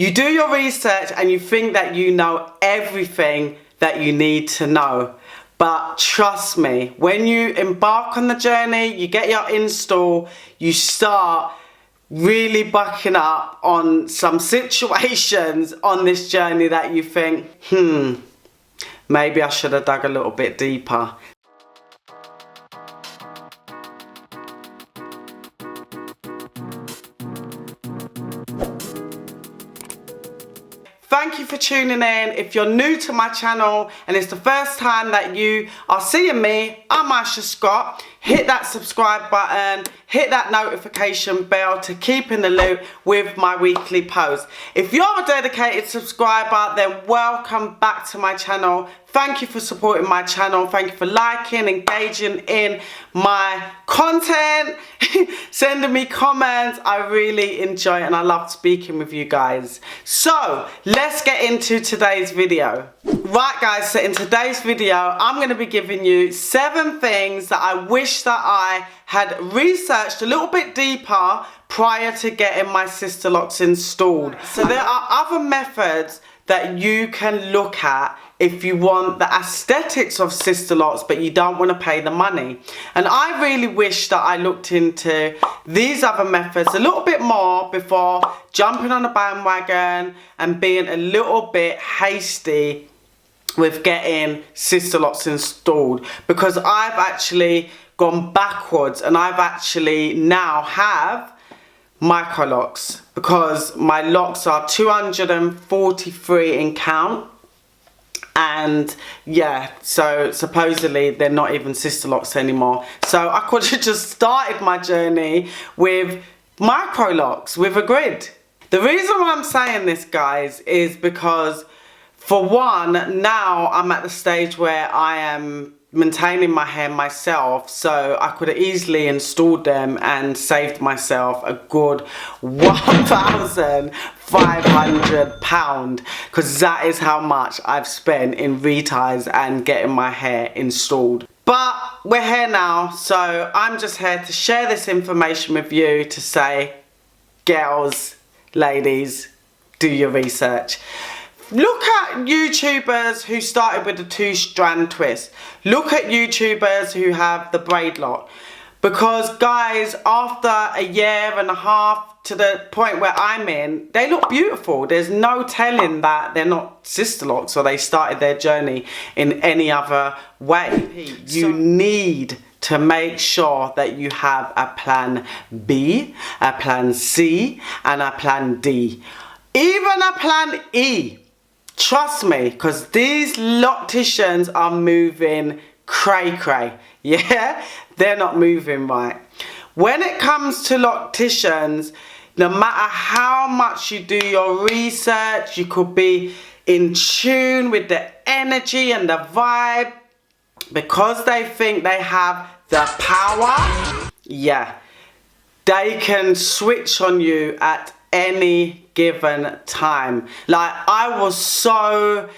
You do your research and you think that you know everything that you need to know. But trust me, when you embark on the journey, you get your install, you start really bucking up on some situations on this journey that you think, maybe I should have dug a little bit deeper. Thank you for tuning in. If you're new to my channel and it's the first time that you are seeing me, I'm Aysha Scott. Hit that subscribe button, hit that notification bell to keep in the loop with my weekly posts. If you're a dedicated subscriber, then welcome back to my channel. Thank you for supporting my channel. Thank you for liking, engaging in my content, sending me comments. I really enjoy it and I love speaking with you guys. So let's get into today's video. Right guys, so in today's video, I'm going to be giving you 7 things that I wish that I had researched a little bit deeper prior to getting my Sisterlocks installed. So there are other methods that you can look at if you want the aesthetics of Sisterlocks but you don't want to pay the money. And I really wish that I looked into these other methods a little bit more before jumping on a bandwagon and being a little bit hasty with getting Sisterlocks installed, because I've actually gone backwards and I've actually now have micro locks because my locks are 243 in count. And yeah, so supposedly they're not even Sisterlocks anymore. So I could have just started my journey with micro locks with a grid. The reason why I'm saying this, guys, is because for one, now I'm at the stage where I am maintaining my hair myself, so I could have easily installed them and saved myself a good £1,500, because that is how much I've spent in reties and getting my hair installed. But we're here now, so I'm just here to share this information with you to say, girls, ladies, do your research. Look at YouTubers who started with the 2-strand twist. Look at YouTubers who have the braid lock. Because guys, after a year and a half to the point where I'm in, they look beautiful. There's no telling that they're not Sisterlocks or they started their journey in any other way. You need to make sure that you have a plan B, a plan C, and a plan D. Even a plan E. Trust me, because these locticians are moving cray-cray. Yeah, they're not moving right. When it comes to locticians, no matter how much you do your research, you could be in tune with the energy and the vibe, because they think they have the power, yeah, they can switch on you at any given time. Like, I was so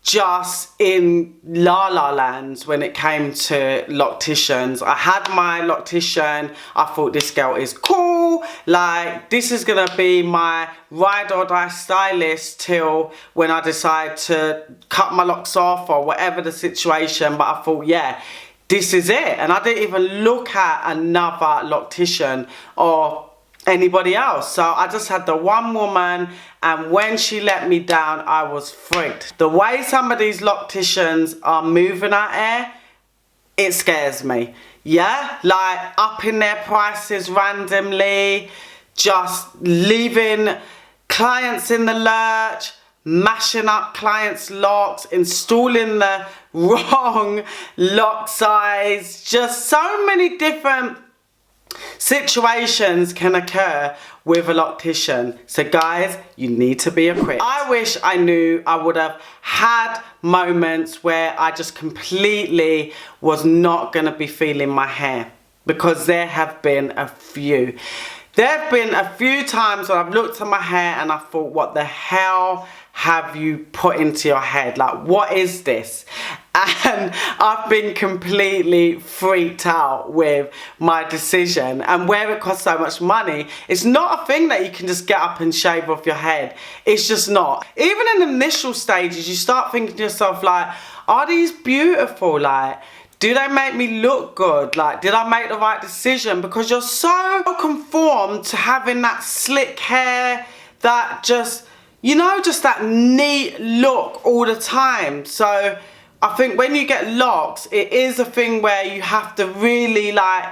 just in la lands when it came to locticians. I had my loctician, I thought this girl is cool, like this is gonna be my ride or die stylist till when I decide to cut my locks off or whatever the situation. But I thought, yeah, this is it. And I didn't even look at another loctician or anybody else. So I just had the one woman, and when she let me down, I was freaked. The way some of these locticians are moving out here, it scares me. Yeah, like upping their prices randomly, just leaving clients in the lurch, mashing up clients' locks, installing the wrong lock size. Just so many different situations can occur with a loctician. So guys, you need to be equipped. I wish I knew I would have had moments where I just completely was not going to be feeling my hair, because there have been a few. There have been a few times when I've looked at my hair and I thought, what the hell have you put into your head? Like, what is this? And I've been completely freaked out with my decision, and where it costs so much money, it's not a thing that you can just get up and shave off your head. It's just not. Even in the initial stages, you start thinking to yourself, like, are these beautiful? Like, do they make me look good? Like, did I make the right decision? Because you're so conformed to having that slick hair, that just, you know, just that neat look all the time. So I think when you get locks, it is a thing where you have to really, like,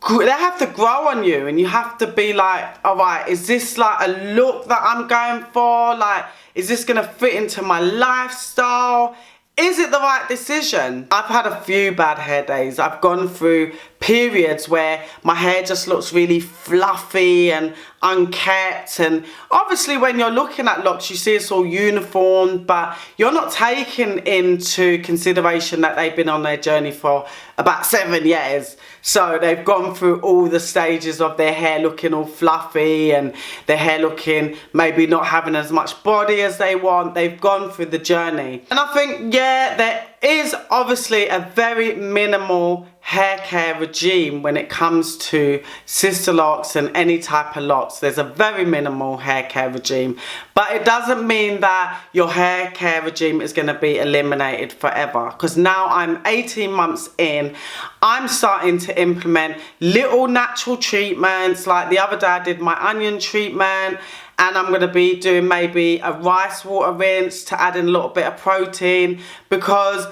they have to grow on you, and you have to be like, all right, is this like a look that I'm going for? Like, is this gonna fit into my lifestyle? Is it the right decision? I've had a few bad hair days. I've gone through periods where my hair just looks really fluffy and unkept, and obviously when you're looking at locks you see it's all uniform, but you're not taking into consideration that they've been on their journey for about 7 years. So they've gone through all the stages of their hair looking all fluffy and their hair looking maybe not having as much body as they want. They've gone through the journey. And I think, yeah, there is obviously a very minimal hair care regime when it comes to Sisterlocks and any type of locks. There's a very minimal hair care regime, but it doesn't mean that your hair care regime is going to be eliminated forever, because now I'm 18 months in, I'm starting to implement little natural treatments. Like the other day I did my onion treatment, and I'm going to be doing maybe a rice water rinse to add in a little bit of protein, because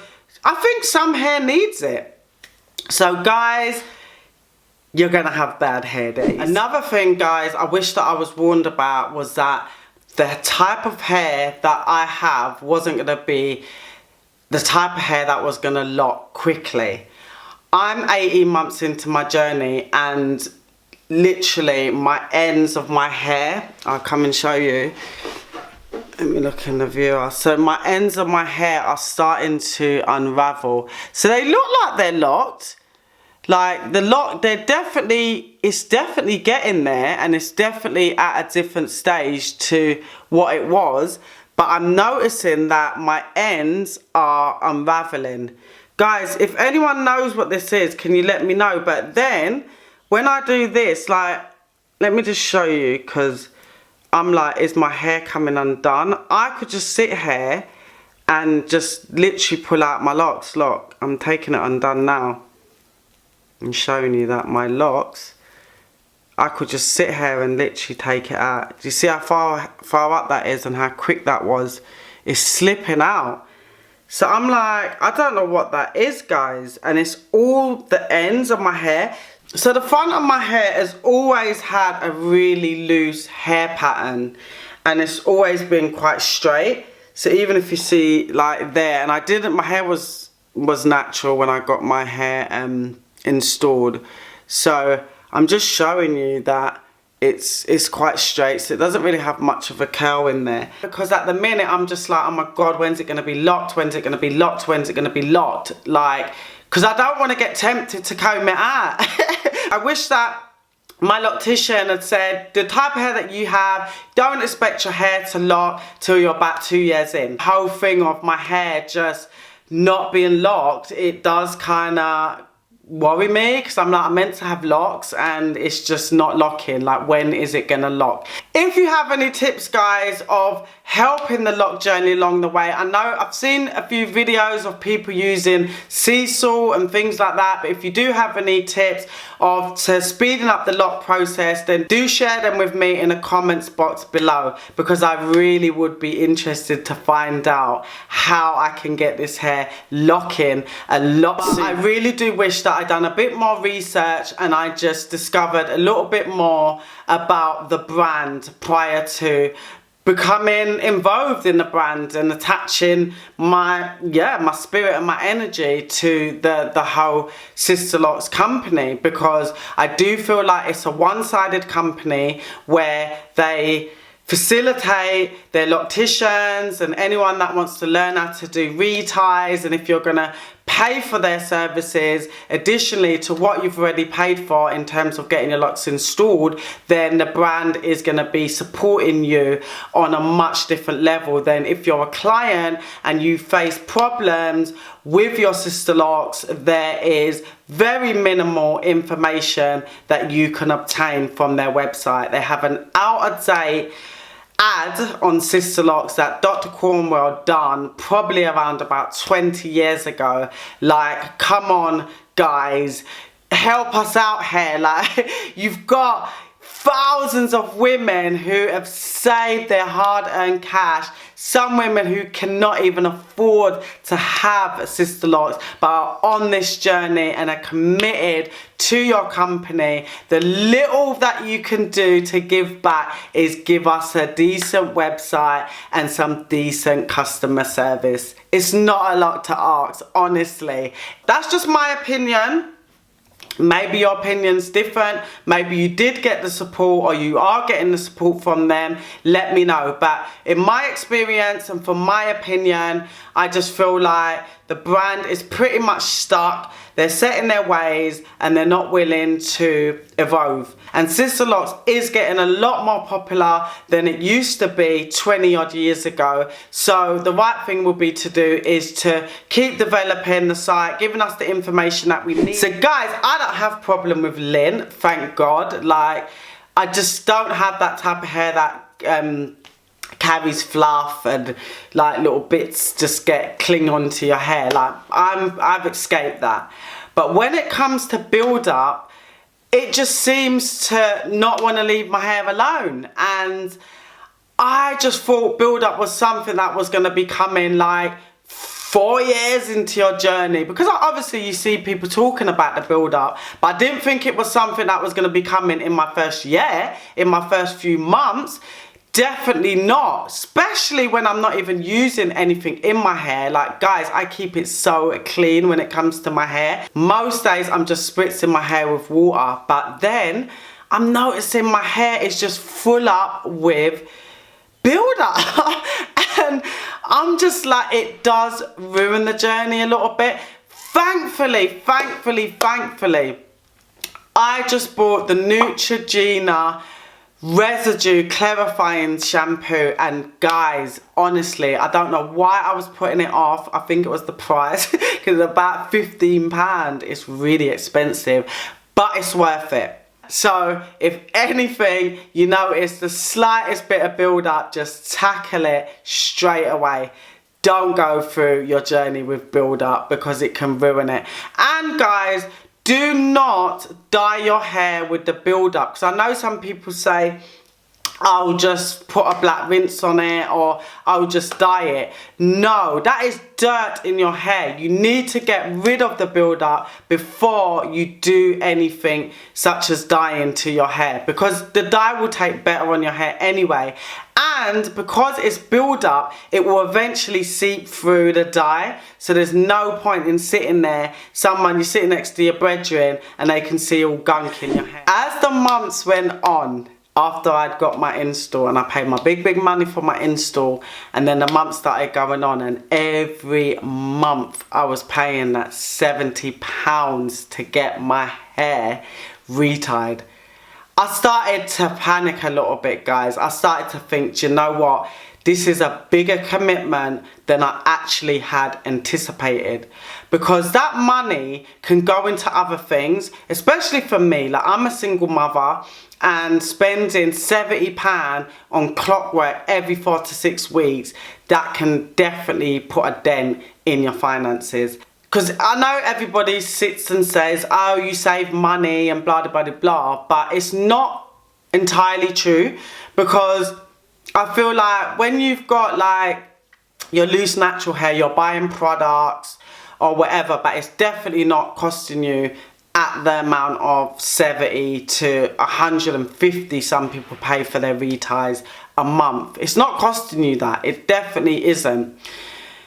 I think some hair needs it. So guys, you're going to have bad hair days. Another thing, guys, I wish that I was warned about was that the type of hair that I have wasn't going to be the type of hair that was going to lock quickly. I'm 18 months into my journey, and literally my ends of my hair, I'll come and show you. Let me look in the viewer. So my ends of my hair are starting to unravel. So they look like they're locked. Like the lock, it's definitely getting there, and it's definitely at a different stage to what it was. But I'm noticing that my ends are unraveling. Guys, if anyone knows what this is, can you let me know? But then when I do this, like, let me just show you, because I'm like, is my hair coming undone? I could just sit here and just literally pull out my locks. Look, I'm taking it undone now. I'm showing you that my locks, I could just sit here and literally take it out. Do you see how far up that is and how quick that was? It's slipping out. So I'm like, I don't know what that is, guys. And it's all the ends of my hair. So the front of my hair has always had a really loose hair pattern, and it's always been quite straight. So even if you see like there, and my hair was natural when I got my hair installed. So I'm just showing you that it's quite straight, so it doesn't really have much of a curl in there. Because at the minute I'm just like, oh my god, when's it going to be locked? When's it going to be locked? When's it going to be locked? Like, because I don't want to get tempted to comb it out. I wish that my loctician had said, the type of hair that you have, don't expect your hair to lock till you're about 2 years in. The whole thing of my hair just not being locked, it does kind of worry me, because I'm like, I'm meant to have locks and it's just not locking. Like, when is it gonna lock? If you have any tips, guys, of helping the lock journey along the way, I know I've seen a few videos of people using sea salt and things like that, but if you do have any tips of speeding up the lock process, then do share them with me in the comments box below, because I really would be interested to find out how I can get this hair locking a lot sooner. I really do wish that I'd done a bit more research and I just discovered a little bit more about the brand prior to becoming involved in the brand and attaching my spirit and my energy to the whole Sisterlocks company, because I do feel like it's a one-sided company where they facilitate their locticians and anyone that wants to learn how to do reties, and if you're gonna pay for their services additionally to what you've already paid for in terms of getting your locks installed, then the brand is going to be supporting you on a much different level than if you're a client and you face problems with your Sisterlocks. There is very minimal information that you can obtain from their website. They have an out-of-date ad on Sisterlocks that Dr. Cornwell done probably around about 20 years ago. Like, come on guys, help us out here. Like, you've got thousands of women who have saved their hard-earned cash, some women who cannot even afford to have Sisterlocks but are on this journey and are committed to your company. The little that you can do to give back is give us a decent website and some decent customer service. It's not a lot to ask, honestly. That's just my opinion. Maybe your opinion's different. Maybe you did get the support or you are getting the support from them. Let me know. But in my experience and from my opinion, I just feel like the brand is pretty much stuck. They're set in their ways and they're not willing to evolve. And Sisterlocks is getting a lot more popular than it used to be 20 odd years ago. So the right thing will be to do is to keep developing the site, giving us the information that we need. So guys, I don't have a problem with lint, thank God. Like, I just don't have that type of hair that carries fluff and like little bits just cling onto your hair. Like, I've escaped that. But when it comes to build up, it just seems to not want to leave my hair alone. And I just thought build up was something that was going to be coming like 4 years into your journey, because obviously you see people talking about the build up, but I didn't think it was something that was going to be coming in my first year, in my first few months. Definitely not, especially when I'm not even using anything in my hair. Like, guys, I keep it so clean when it comes to my hair. Most days I'm just spritzing my hair with water, but then I'm noticing my hair is just full up with build-up. And I'm just like, it does ruin the journey a little bit. Thankfully, I just bought the Neutrogena residue clarifying shampoo, and guys, honestly, I don't know why I was putting it off. I think it was the price, because it's about £15. It's really expensive, but it's worth it. So if anything, you notice the slightest bit of build up, just tackle it straight away. Don't go through your journey with build up, because it can ruin it. And guys, do not dye your hair with the build-up, because I know some people say, I'll just put a black rinse on it, or I'll just dye it. No, that is dirt in your hair. You need to get rid of the build-up before you do anything such as dyeing to your hair, because the dye will take better on your hair anyway. And because it's build-up, it will eventually seep through the dye. So there's no point in sitting there, you're sitting next to your brethren and they can see all gunk in your hair. As the months went on, after I'd got my install and I paid my big money for my install, and then the months started going on, and every month I was paying that £70 to get my hair retied. I started to panic a little bit, guys. I started to think, do you know what? This is a bigger commitment than I actually had anticipated, because that money can go into other things, especially for me. Like, I'm a single mother, and spending £70 on clockwork every 4 to 6 weeks, that can definitely put a dent in your finances. Because I know everybody sits and says, oh, you save money and blah, blah, blah, blah, but it's not entirely true, because I feel like when you've got like your loose natural hair, you're buying products or whatever, but it's definitely not costing you at the amount of 70 to 150 some people pay for their reties a month. It's not costing you that. It definitely isn't.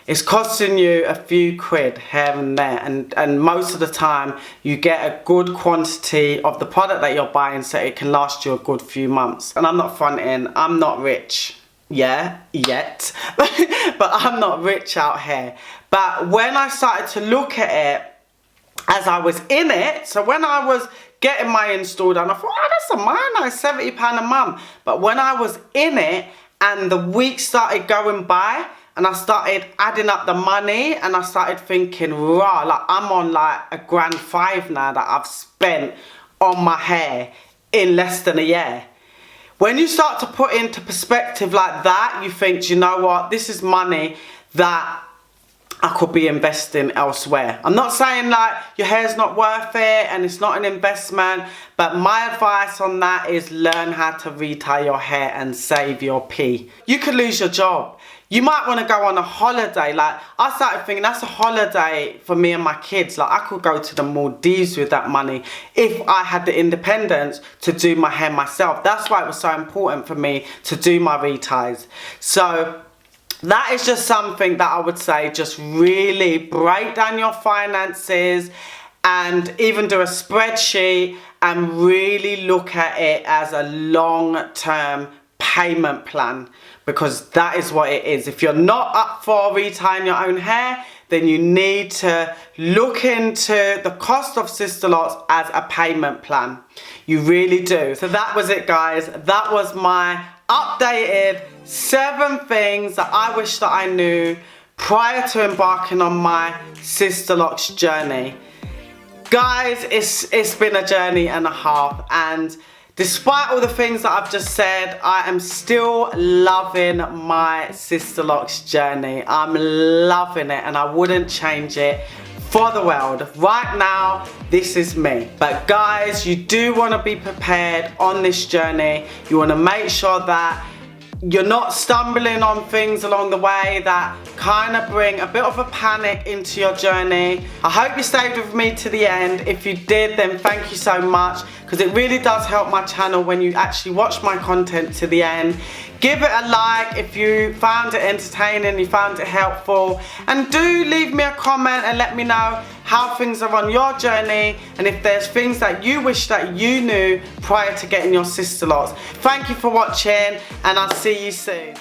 It's costing you a few quid here and there, and most of the time you get a good quantity of the product that you're buying, so it can last you a good few months. And I'm not fronting, I'm not rich. yeah, yet. But I'm not rich out here. But when I started to look at it as I was in it, so when I was getting my install done, I thought, oh, that's a minor, £70 a month. But when I was in it and the weeks started going by and I started adding up the money and I started thinking, rah, like I'm on like £1,500 now that I've spent on my hair in less than a year. When you start to put into perspective like that, you think, do you know what, this is money that I could be investing elsewhere. I'm not saying like your hair's not worth it and it's not an investment, but my advice on that is learn how to retie your hair and save your P. You could lose your job. You might want to go on a holiday. Like, I started thinking that's a holiday for me and my kids. Like, I could go to the Maldives with that money if I had the independence to do my hair myself. That's why it was so important for me to do my reties. So that is just something that I would say, just really break down your finances and even do a spreadsheet and really look at it as a long-term payment plan, because that is what it is. If you're not up for retying your own hair, then you need to look into the cost of Sisterlocks as a payment plan. You really do. So that was it, guys. That was my updated 7 things that I wish that I knew prior to embarking on my Sisterlocks journey. Guys, it's been a journey and a half, and despite all the things that I've just said, I am still loving my Sisterlocks journey. I'm loving it and I wouldn't change it for the world. Right now, this is me. But guys, you do want to be prepared on this journey. You want to make sure that you're not stumbling on things along the way that kind of bring a bit of a panic into your journey. I hope you stayed with me to the end. If you did, then thank you so much, because it really does help my channel when you actually watch my content to the end. Give it a like if you found it entertaining, you found it helpful, and do leave me a comment and let me know how things are on your journey and if there's things that you wish that you knew prior to getting your Sisterlocks. Thank you for watching, and I'll see you soon.